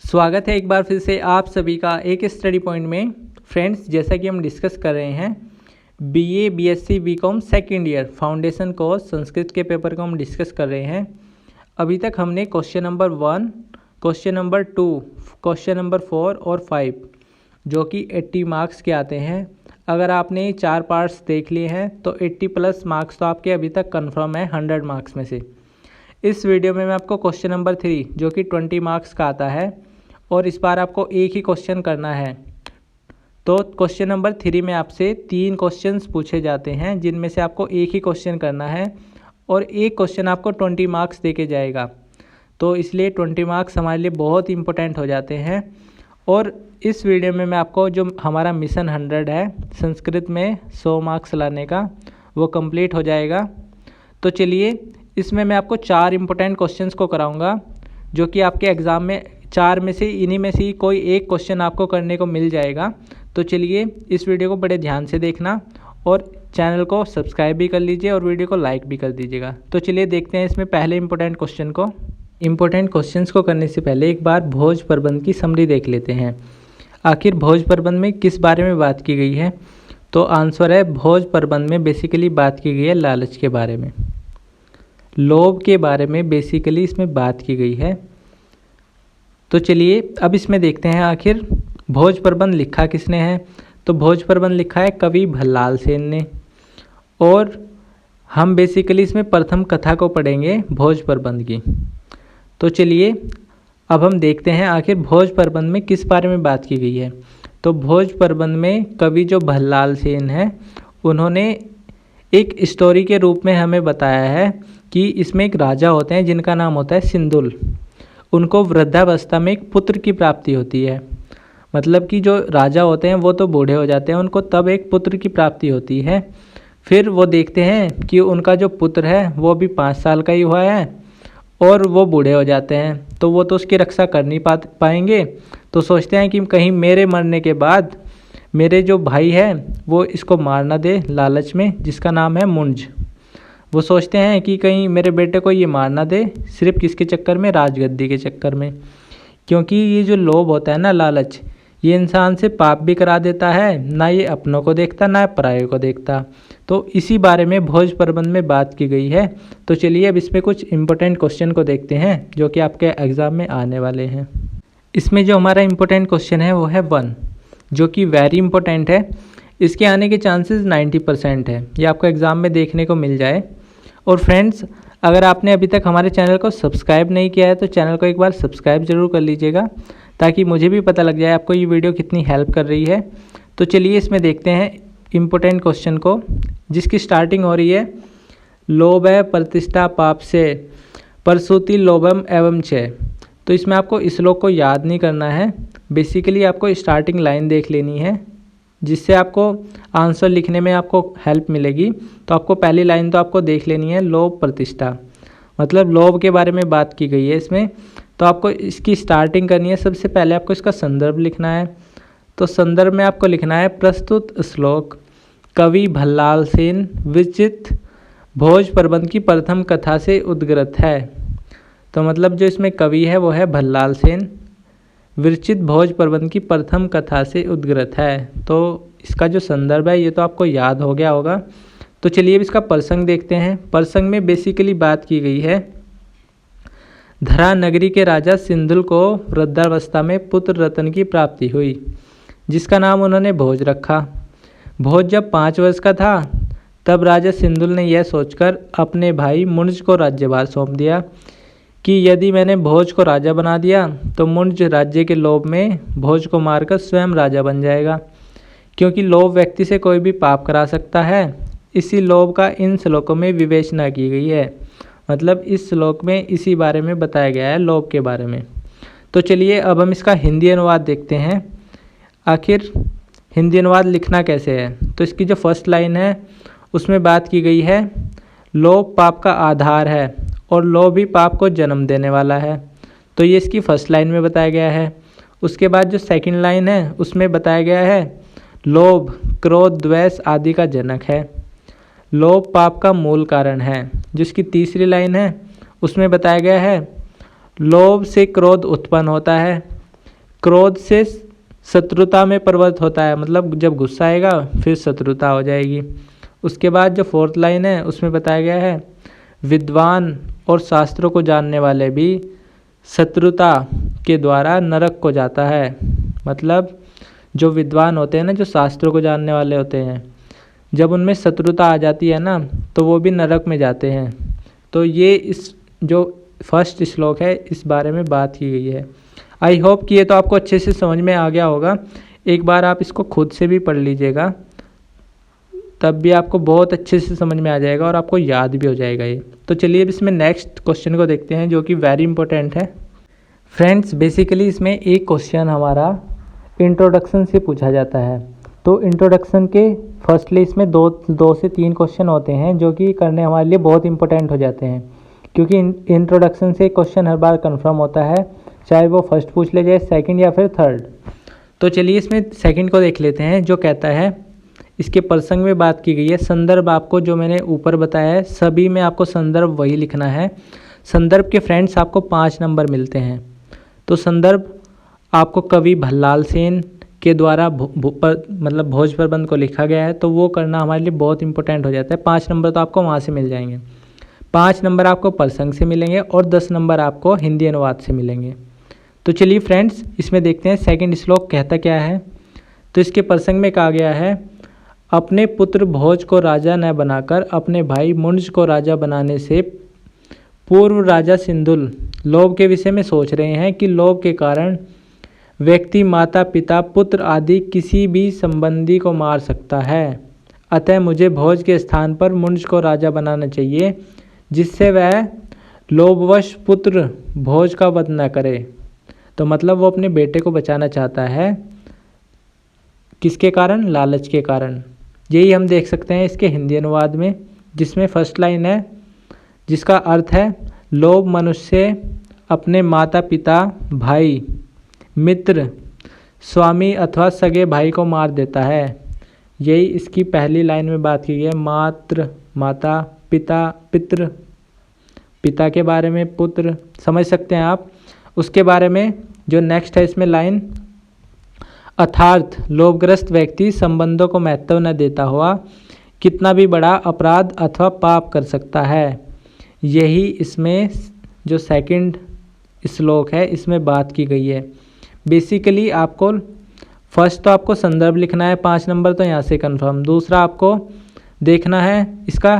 स्वागत है एक बार फिर से आप सभी का एक स्टडी पॉइंट में। फ्रेंड्स, जैसा कि हम डिस्कस कर रहे हैं BA, BSc, BCom second year foundation course Sanskrit के पेपर को हम डिस्कस कर रहे हैं। अभी तक हमने question number 1, question number 2, question number 4 और 5 जो कि 80 मार्क्स के आते हैं। अगर आपने 4 पार्ट्स देख लिए हैं तो 80 प्लस मार्क्स तो आपके अभी तक कन्फर्म है 100 मार्क्स में से। इस वीडियो में मैं आपको क्वेश्चन नंबर 3 जो कि 20 मार्क्स का आता है और इस बार आपको एक ही क्वेश्चन करना है। तो क्वेश्चन नंबर 3 में आपसे 3 क्वेश्चंस पूछे जाते हैं जिनमें से आपको एक ही क्वेश्चन करना है और एक क्वेश्चन आपको 20 मार्क्स दे के जाएगा। तो इसलिए 20 मार्क्स हमारे लिए बहुत इंपॉर्टेंट हो जाते हैं। और इस वीडियो में मैं आपको जो हमारा मिशन 100 है संस्कृत में 100 मार्क्स लाने का, वो कंप्लीट हो जाएगा। तो चलिए, इसमें मैं आपको 4 इंपॉर्टेंट क्वेश्चंस को कराऊंगा जो कि आपके एग्ज़ाम में 4 में से इन्हीं में से कोई एक क्वेश्चन आपको करने को मिल जाएगा। तो चलिए, इस वीडियो को बड़े ध्यान से देखना और चैनल को सब्सक्राइब भी कर लीजिए और वीडियो को लाइक भी कर दीजिएगा। तो चलिए देखते हैं इसमें पहले इंपॉर्टेंट क्वेश्चन को। इंपॉर्टेंट क्वेश्चंस को करने से पहले एक बार भोज प्रबंध की समरी देख लेते हैं। आखिर भोज प्रबंध में किस बारे में बात की गई है? तो आंसर है, भोज प्रबंध में बेसिकली बात की गई है लालच के बारे में, लोभ के बारे में बेसिकली इसमें बात की गई है। तो चलिए अब इसमें देखते हैं आखिर भोज प्रबंध लिखा किसने है। तो भोज प्रबंध लिखा है कवि भल्लाल सेन ने। और हम बेसिकली इसमें प्रथम कथा को पढ़ेंगे भोज प्रबंध की। तो चलिए अब हम देखते हैं आखिर भोज प्रबंध में किस बारे में बात की गई है। तो भोज प्रबंध में कवि जो भल्लाल सेन है उन्होंने एक स्टोरी के रूप में हमें बताया है कि इसमें एक राजा होते हैं जिनका नाम होता है सिंदुल। उनको वृद्धावस्था में एक पुत्र की प्राप्ति होती है। मतलब कि जो राजा होते हैं वो तो बूढ़े हो जाते हैं, उनको तब एक पुत्र की प्राप्ति होती है। फिर वो देखते हैं कि उनका जो पुत्र है वो भी 5 साल का ही हुआ है और वो बूढ़े हो जाते हैं, तो वो तो उसकी रक्षा कर नहीं पाएंगे। तो सोचते हैं कि कहीं मेरे मरने के बाद मेरे जो भाई है वो इसको मार ना दे लालच में, जिसका नाम है मुंज। वो सोचते हैं कि कहीं मेरे बेटे को ये मार ना दे, सिर्फ किसके चक्कर में? राजगद्दी के चक्कर में। क्योंकि ये जो लोभ होता है ना, लालच, ये इंसान से पाप भी करा देता है, ना ये अपनों को देखता ना परायों को देखता। तो इसी बारे में भोज प्रबंध में बात की गई है। तो चलिए अब इसमें कुछ इंपॉर्टेंट क्वेश्चन को देखते हैं जो कि आपके एग्ज़ाम में आने वाले हैं। इसमें जो हमारा इंपॉर्टेंट क्वेश्चन है वो है 1, जो कि वेरी इंपॉर्टेंट है। इसके आने के चांसेस 90% है, ये आपको एग्ज़ाम में देखने को मिल जाए। और फ्रेंड्स, अगर आपने अभी तक हमारे चैनल को सब्सक्राइब नहीं किया है तो चैनल को एक बार सब्सक्राइब ज़रूर कर लीजिएगा, ताकि मुझे भी पता लग जाए आपको ये वीडियो कितनी हेल्प कर रही है। तो चलिए इसमें देखते हैं इम्पोर्टेंट क्वेश्चन को, जिसकी स्टार्टिंग हो रही है लोभ है प्रतिष्ठा पाप से परसुति लोभम एवं छ। तो इसमें आपको इस श्लोक को याद नहीं करना है, बेसिकली आपको स्टार्टिंग लाइन देख लेनी है जिससे आपको आंसर लिखने में आपको हेल्प मिलेगी। तो आपको पहली लाइन तो आपको देख लेनी है, लोभ प्रतिष्ठा, मतलब लोभ के बारे में बात की गई है इसमें। तो आपको इसकी स्टार्टिंग करनी है। सबसे पहले आपको इसका संदर्भ लिखना है। तो संदर्भ में आपको लिखना है प्रस्तुत श्लोक कवि भल्लाल सेन विरचित भोज प्रबंध की प्रथम कथा से उद्गृत है। तो मतलब जो इसमें कवि है वो है भल्लाल सेन, विरचित भोज प्रबंध की प्रथम कथा से उद्गृत है। तो इसका जो संदर्भ है ये तो आपको याद हो गया होगा। तो चलिए अब इसका प्रसंग देखते हैं। प्रसंग में बेसिकली बात की गई है धरा नगरी के राजा सिंधुल को वृद्धावस्था में पुत्र रतन की प्राप्ति हुई, जिसका नाम उन्होंने भोज रखा। भोज जब 5 वर्ष का था तब राजा सिंधुल ने यह सोचकर अपने भाई मुंज को राज्यभार सौंप दिया कि यदि मैंने भोज को राजा बना दिया तो मुंज राज्य के लोभ में भोज को मारकर स्वयं राजा बन जाएगा। क्योंकि लोभ व्यक्ति से कोई भी पाप करा सकता है, इसी लोभ का इन श्लोकों में विवेचना की गई है। मतलब इस श्लोक में इसी बारे में बताया गया है, लोभ के बारे में। तो चलिए अब हम इसका हिंदी अनुवाद देखते हैं। आखिर हिंदी अनुवाद लिखना कैसे है। तो इसकी जो फर्स्ट लाइन है उसमें बात की गई है लोभ पाप का आधार है और लोभ ही पाप को जन्म देने वाला है। तो ये इसकी फर्स्ट लाइन में बताया गया है। उसके बाद जो सेकंड लाइन है उसमें बताया गया है लोभ क्रोध द्वेष आदि का जनक है, लोभ पाप का मूल कारण है। जिसकी तीसरी लाइन है उसमें बताया गया है लोभ से क्रोध उत्पन्न होता है क्रोध से शत्रुता में परिवर्तित होता है, मतलब जब गुस्सा आएगा फिर शत्रुता हो जाएगी। उसके बाद जो फोर्थ लाइन है उसमें बताया गया है विद्वान और शास्त्रों को जानने वाले भी शत्रुता के द्वारा नरक को जाता है। मतलब जो विद्वान होते हैं ना, जो शास्त्रों को जानने वाले होते हैं, जब उनमें शत्रुता आ जाती है ना तो वो भी नरक में जाते हैं। तो ये इस जो फर्स्ट श्लोक है इस बारे में बात की गई है। आई होप कि ये तो आपको अच्छे से समझ में आ गया होगा। एक बार आप इसको खुद से भी पढ़ लीजिएगा, तब भी आपको बहुत अच्छे से समझ में आ जाएगा और आपको याद भी हो जाएगा ये। तो चलिए अब इसमें नेक्स्ट क्वेश्चन को देखते हैं जो कि वेरी इंपॉर्टेंट है। फ्रेंड्स बेसिकली इसमें एक क्वेश्चन हमारा इंट्रोडक्शन से पूछा जाता है। तो इंट्रोडक्शन के फर्स्टली इसमें दो से तीन क्वेश्चन होते हैं जो कि करने हमारे लिए बहुत इंपॉर्टेंट हो जाते हैं, क्योंकि इंट्रोडक्शन से क्वेश्चन हर बार कंफर्म होता है, चाहे वो फर्स्ट पूछ ले जाए, सेकंड या फिर थर्ड। तो चलिए इसमें सेकंड को देख लेते हैं, जो कहता है इसके प्रसंग में बात की गई है। संदर्भ आपको जो मैंने ऊपर बताया है सभी में आपको संदर्भ वही लिखना है। संदर्भ के फ्रेंड्स आपको 5 नंबर मिलते हैं। तो संदर्भ आपको कवि भल्लाल सेन के द्वारा मतलब भोज प्रबंध को लिखा गया है, तो वो करना हमारे लिए बहुत इंपॉर्टेंट हो जाता है। 5 नंबर तो आपको वहाँ से मिल जाएंगे। 5 नंबर आपको प्रसंग से मिलेंगे और 10 नंबर आपको हिंदी अनुवाद से मिलेंगे। तो चलिए फ्रेंड्स इसमें देखते हैं सेकंड श्लोक कहता क्या है। तो इसके प्रसंग में कहा गया है अपने पुत्र भोज को राजा न बनाकर अपने भाई मुंज को राजा बनाने से पूर्व राजा सिंधुल लोभ के विषय में सोच रहे हैं कि लोभ के कारण व्यक्ति माता पिता पुत्र आदि किसी भी संबंधी को मार सकता है। अतः मुझे भोज के स्थान पर मुंज को राजा बनाना चाहिए, जिससे वह लोभवश पुत्र भोज का वध न करे। तो मतलब वो अपने बेटे को बचाना चाहता है, किसके कारण? लालच के कारण। यही हम देख सकते हैं इसके हिंदी अनुवाद में, जिसमें फर्स्ट लाइन है जिसका अर्थ है लोभ मनुष्य अपने माता पिता भाई मित्र स्वामी अथवा सगे भाई को मार देता है। यही इसकी पहली लाइन में बात की गई है। मात्र माता, पिता पितृ, पिता के बारे में, पुत्र समझ सकते हैं आप। उसके बारे में जो नेक्स्ट है इसमें लाइन, अर्थात लोभग्रस्त व्यक्ति संबंधों को महत्व न देता हुआ कितना भी बड़ा अपराध अथवा पाप कर सकता है। यही इसमें जो सेकंड श्लोक है इसमें बात की गई है। बेसिकली आपको फर्स्ट तो आपको संदर्भ लिखना है, 5 नंबर तो यहाँ से कंफर्म। दूसरा आपको देखना है इसका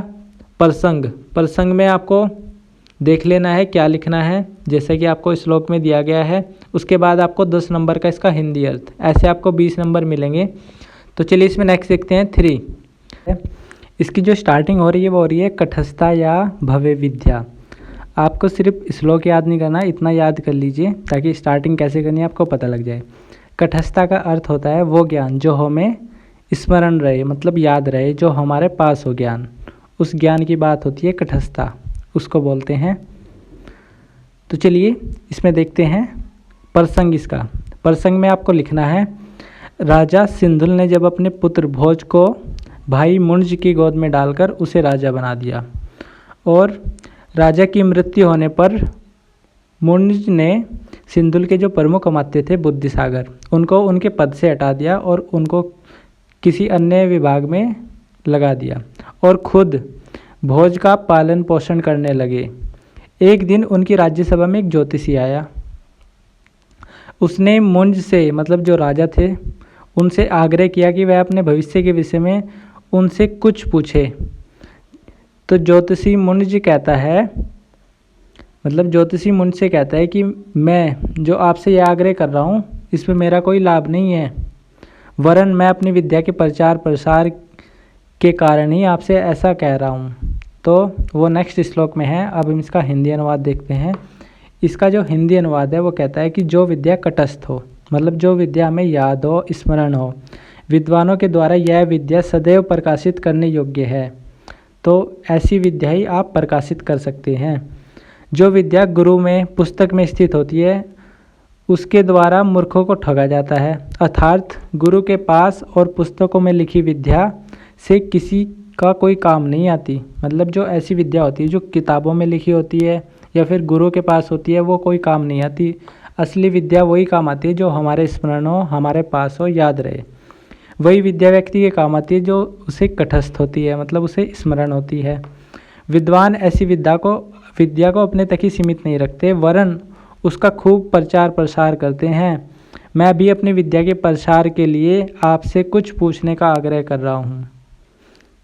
प्रसंग, प्रसंग में आपको देख लेना है क्या लिखना है, जैसे कि आपको श्लोक में दिया गया है। उसके बाद आपको 10 नंबर का इसका हिंदी अर्थ, ऐसे आपको 20 नंबर मिलेंगे। तो चलिए इसमें नेक्स्ट देखते हैं 3। इसकी जो स्टार्टिंग हो रही है वो हो रही है कठस्थता या भव्य विद्या। आपको सिर्फ श्लोक याद नहीं करना, इतना याद कर लीजिए ताकि स्टार्टिंग कैसे करनी है आपको पता लग जाए। कठस्थता का अर्थ होता है वो ज्ञान जो हमें स्मरण रहे, मतलब याद रहे, जो हमारे पास हो ज्ञान, उस ज्ञान की बात होती है कठस्थता, उसको बोलते हैं। तो चलिए इसमें देखते हैं प्रसंग। इसका प्रसंग में आपको लिखना है राजा सिंधुल ने जब अपने पुत्र भोज को भाई मुंज की गोद में डालकर उसे राजा बना दिया और राजा की मृत्यु होने पर मुंज ने सिंधुल के जो प्रमुख अमात्य थे बुद्धिसागर, उनको उनके पद से हटा दिया और उनको किसी अन्य विभाग में लगा दिया और खुद भोज का पालन पोषण करने लगे। एक दिन उनकी राज्यसभा में एक ज्योतिषी आया। उसने मुंज से, मतलब जो राजा थे, उनसे आग्रह किया कि वह अपने भविष्य के विषय में उनसे कुछ पूछे। तो ज्योतिषी मुंज कहता है, मतलब ज्योतिषी मुंज से कहता है कि मैं जो आपसे यह आग्रह कर रहा हूँ इसमें मेरा कोई लाभ नहीं है, वरन मैं अपनी विद्या के प्रचार प्रसार के कारण ही आपसे ऐसा कह रहा हूँ। तो वो नेक्स्ट श्लोक में है। अब हम इसका हिंदी अनुवाद देखते हैं। इसका जो हिंदी अनुवाद है वो कहता है कि जो विद्या कटस्थ हो, मतलब जो विद्या हमें याद हो, स्मरण हो, विद्वानों के द्वारा यह विद्या सदैव प्रकाशित करने योग्य है। तो ऐसी विद्या ही आप प्रकाशित कर सकते हैं। जो विद्या गुरु में, पुस्तक में स्थित होती है, उसके द्वारा मूर्खों को ठगा जाता है। अर्थात गुरु के पास और पुस्तकों में लिखी विद्या से किसी का कोई काम नहीं आती। मतलब जो ऐसी विद्या होती है जो किताबों में लिखी होती है या फिर गुरु के पास होती है वो कोई काम नहीं आती। असली विद्या वही काम आती है जो हमारे स्मरण हो, हमारे पास हो, याद रहे। वही विद्या व्यक्ति के काम आती है जो उसे कंठस्थ होती है, मतलब उसे स्मरण होती है। विद्वान ऐसी विद्या को अपने तक ही सीमित नहीं रखते, वरन उसका खूब प्रचार प्रसार करते हैं। मैं भी अपनी विद्या के प्रसार के लिए आपसे कुछ पूछने का आग्रह कर रहा हूँ।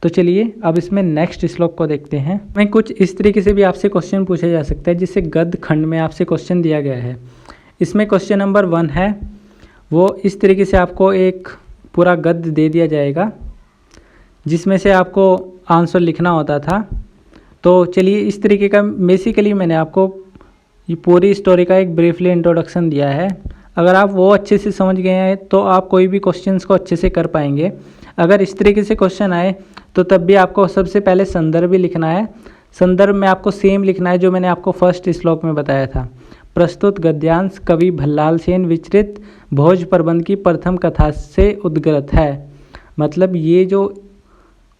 तो चलिए अब इसमें नेक्स्ट श्लोक को देखते हैं। मैं कुछ इस तरीके से भी आपसे क्वेश्चन पूछा जा सकता है जिससे गद्य खंड में आपसे क्वेश्चन दिया गया है। इसमें क्वेश्चन नंबर 1 है, वो इस तरीके से आपको एक पूरा गद्य दे दिया जाएगा जिसमें से आपको आंसर लिखना होता था। तो चलिए इस तरीके का बेसिकली मैंने आपको ये पूरी स्टोरी का एक ब्रीफली इंट्रोडक्शन दिया है। अगर आप वो अच्छे से समझ गए हैं तो आप कोई भी क्वेश्चंस को अच्छे से कर पाएंगे। अगर इस तरीके से क्वेश्चन आए तो तब भी आपको सबसे पहले संदर्भ भी लिखना है। संदर्भ में आपको सेम लिखना है जो मैंने आपको फर्स्ट श्लोक में बताया था। प्रस्तुत गद्यांश कवि भल्लाल सेन विचरित भोज प्रबंध की प्रथम कथा से उद्गृत है। मतलब ये जो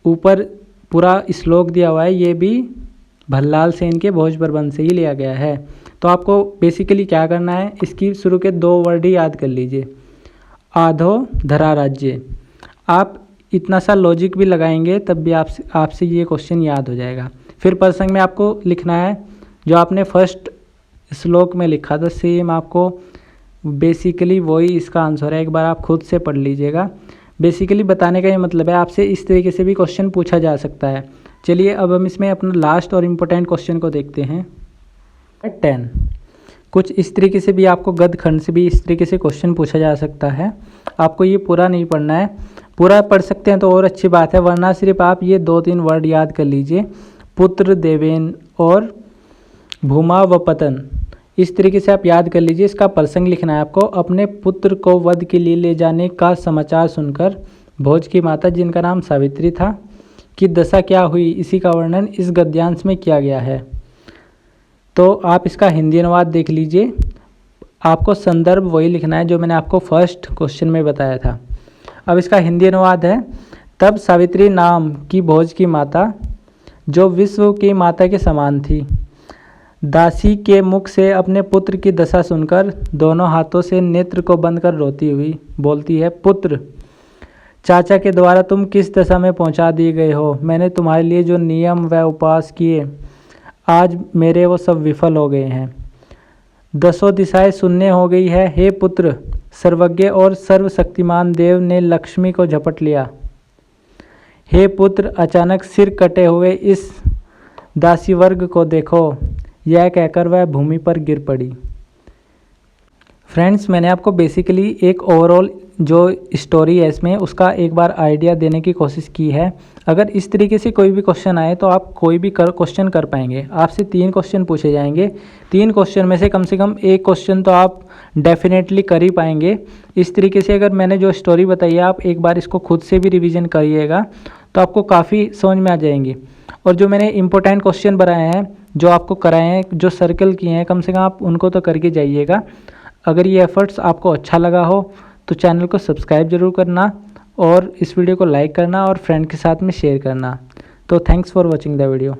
ऊपर पूरा श्लोक दिया हुआ है ये भी भल्लाल सेन के भोज प्रबंध से ही लिया गया है। तो आपको बेसिकली क्या करना है, इसकी शुरू के 2 वर्ड ही याद कर लीजिए, आधो धरा राज्य। आप इतना सा लॉजिक भी लगाएंगे तब भी आपसे ये क्वेश्चन याद हो जाएगा। फिर प्रसंग में आपको लिखना है जो आपने फर्स्ट श्लोक में लिखा था, सेम आपको बेसिकली वही इसका आंसर है। एक बार आप खुद से पढ़ लीजिएगा। बेसिकली बताने का ये मतलब है आपसे इस तरीके से भी क्वेश्चन पूछा जा सकता है। चलिए अब हम इसमें अपना लास्ट और इम्पोर्टेंट क्वेश्चन को देखते हैं। 10 कुछ इस तरीके से भी आपको गद्य खंड से भी इस तरीके से क्वेश्चन पूछा जा सकता है। आपको ये पूरा नहीं पढ़ना है, पूरा पढ़ सकते हैं तो और अच्छी बात है, वरना सिर्फ आप ये 2-3 वर्ड याद कर लीजिए, पुत्र देवेन और भूमा व पतन। इस तरीके से आप याद कर लीजिए। इसका प्रसंग लिखना है आपको। अपने पुत्र को वध के लिए ले जाने का समाचार सुनकर भोज की माता, जिनका नाम सावित्री था, की दशा क्या हुई, इसी का वर्णन इस गद्यांश में किया गया है। तो आप इसका हिंदी अनुवाद देख लीजिए। आपको संदर्भ वही लिखना है जो मैंने आपको फर्स्ट क्वेश्चन में बताया था। अब इसका हिंदी अनुवाद है, तब सावित्री नाम की भोज की माता, जो विश्व की माता के समान थी, दासी के मुख से अपने पुत्र की दशा सुनकर दोनों हाथों से नेत्र को बंद कर रोती हुई बोलती है, पुत्र, चाचा के द्वारा तुम किस दशा में पहुंचा दिए गए हो। मैंने तुम्हारे लिए जो नियम व उपवास किए, आज मेरे वो सब विफल हो गए हैं। 10 दिशाएं शून्य हो गई है। हे पुत्र, सर्वज्ञ और सर्वशक्तिमान देव ने लक्ष्मी को झपट लिया। हे पुत्र, अचानक सिर कटे हुए इस दासी वर्ग को देखो। यह कहकर वह भूमि पर गिर पड़ी। फ्रेंड्स, मैंने आपको बेसिकली एक ओवरऑल जो स्टोरी है इसमें उसका एक बार आइडिया देने की कोशिश की है। अगर इस तरीके से कोई भी क्वेश्चन आए तो आप कोई भी क्वेश्चन कर पाएंगे। आपसे 3 क्वेश्चन पूछे जाएंगे। 3 क्वेश्चन में से कम 1 क्वेश्चन तो आप डेफिनेटली कर ही पाएंगे। इस तरीके से अगर मैंने जो स्टोरी बताई है आप एक बार इसको खुद से भी रिवीजन करिएगा तो आपको काफ़ी समझ में आ जाएंगी। और जो मैंने इंपॉर्टेंट क्वेश्चन बनाए हैं, जो आपको कराए हैं, जो सर्कल किए हैं, कम से कम आप उनको तो करके जाइएगा। अगर ये एफर्ट्स आपको अच्छा लगा हो तो चैनल को सब्सक्राइब जरूर करना और इस वीडियो को लाइक करना और फ्रेंड के साथ में शेयर करना। तो thanks for watching the video.